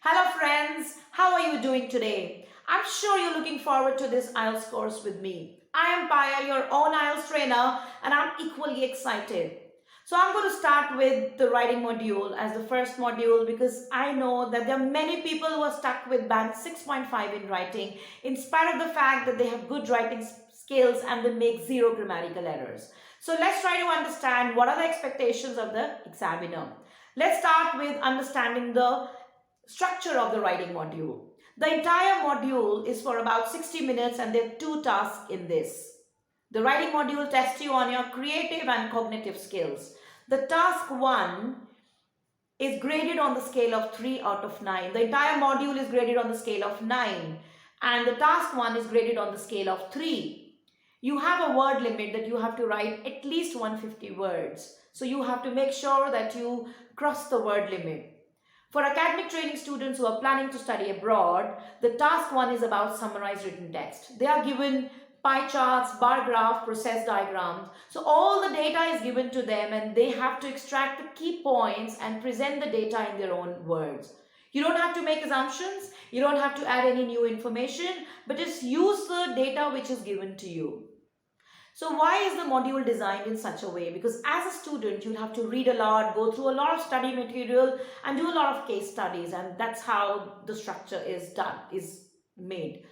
Hello friends, how are you doing today? I'm sure you're looking forward to this IELTS course with me. I am Paya, your own IELTS trainer, and I'm equally excited. So I'm going to start with the writing module as the first module because I know that there are many people who are stuck with band 6.5 in writing in spite of the fact that they have good writing skills and they make zero grammatical errors. So let's try to understand what are the expectations of the examiner. Let's start with understanding the structure of the writing module. The entire module is for about 60 minutes and there are two tasks in this. The writing module tests you on your creative and cognitive skills. The task 1 is graded on the scale of 3 out of 9. The entire module is graded on the scale of 9 and the task 1 is graded on the scale of 3. You have a word limit that you have to write at least 150 words. So you have to make sure that you cross the word limit. For academic training students who are planning to study abroad, the task 1 is about summarized written text. They are given pie charts, bar graph, process diagrams. So all the data is given to them and they have to extract the key points and present the data in their own words. You don't have to make assumptions, you don't have to add any new information, but just use the data which is given to you. So why is the module designed in such a way? Because as a student, you'll have to read a lot, go through a lot of study material and do a lot of case studies, and that's how the structure is made.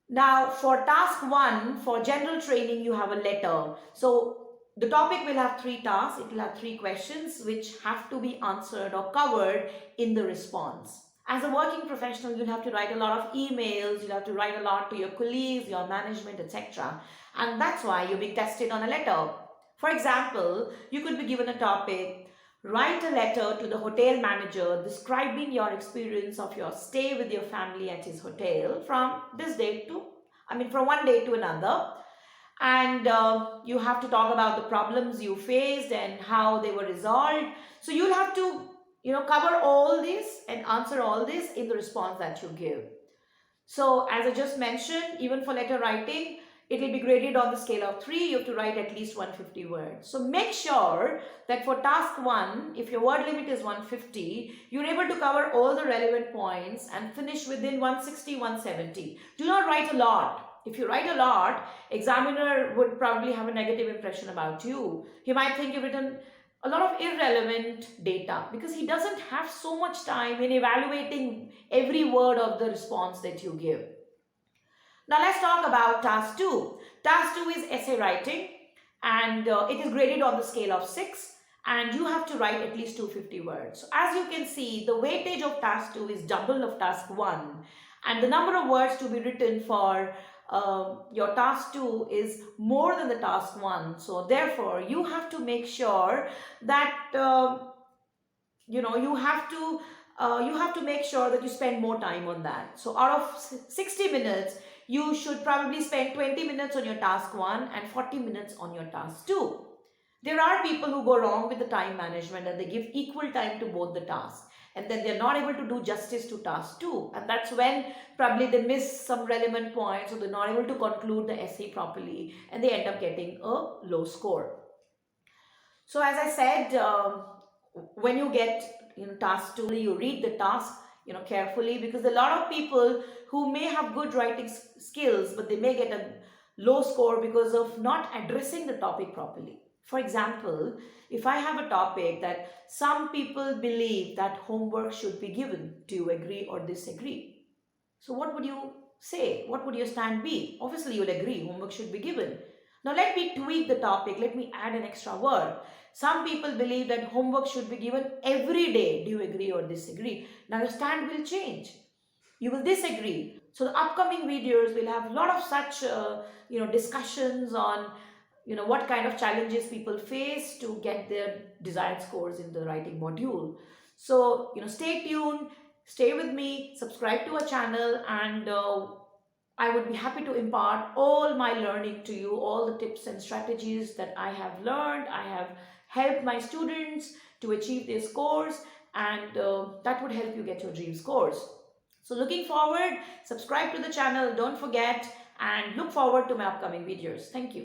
Now for task 1, for general training, you have a letter. So the topic will have 3 tasks. It will have 3 questions which have to be answered or covered in the response. As a working professional, you'll have to write a lot of emails, you'll have to write a lot to your colleagues, your management, etc. And that's why you're being tested on a letter. For example, you could be given a topic, write a letter to the hotel manager describing your experience of your stay with your family at his hotel from from one day to another. And you have to talk about the problems you faced and how they were resolved. So you'll have to cover all this and answer all this in the response that you give. So as I just mentioned, even for letter writing, it will be graded on the scale of 3. You have to write at least 150 words. So make sure that for task 1, if your word limit is 150, you're able to cover all the relevant points and finish within 160, 170. Do not write a lot. If you write a lot, examiner would probably have a negative impression about you. He might think you've written a lot of irrelevant data because he doesn't have so much time in evaluating every word of the response that you give. Now let's talk about task 2. Task 2 is essay writing and it is graded on the scale of 6 and you have to write at least 250 words. So as you can see, the weightage of task 2 is double of task 1 and the number of words to be written for your task 2 is more than the task 1. So therefore you have to make sure that you have to make sure that you spend more time on that. So out of 60 minutes, you should probably spend 20 minutes on your task 1 and 40 minutes on your task 2. There are people who go wrong with the time management and they give equal time to both the tasks. And then they're not able to do justice to task 2. And that's when probably they miss some relevant points or they're not able to conclude the essay properly and they end up getting a low score. So as I said, when you get task 2, you read the task carefully because a lot of people who may have good writing skills but they may get a low score because of not addressing the topic properly. For example, if I have a topic that some people believe that homework should be given, do you agree or disagree? So what would you say? What would your stand be? Obviously you'll agree homework should be given. Now let me tweak the topic. Let me add an extra word. Some people believe that homework should be given every day. Do you agree or disagree? Now your stand will change. You will disagree. So the upcoming videos will have a lot of such discussions on what kind of challenges people face to get their desired scores in the writing module. So stay tuned, stay with me, subscribe to our channel, and I would be happy to impart all my learning to you, all the tips and strategies that I have learned. I have helped my students to achieve their scores, and that would help you get your dream scores. So looking forward, subscribe to the channel, don't forget, and look forward to my upcoming videos. Thank you.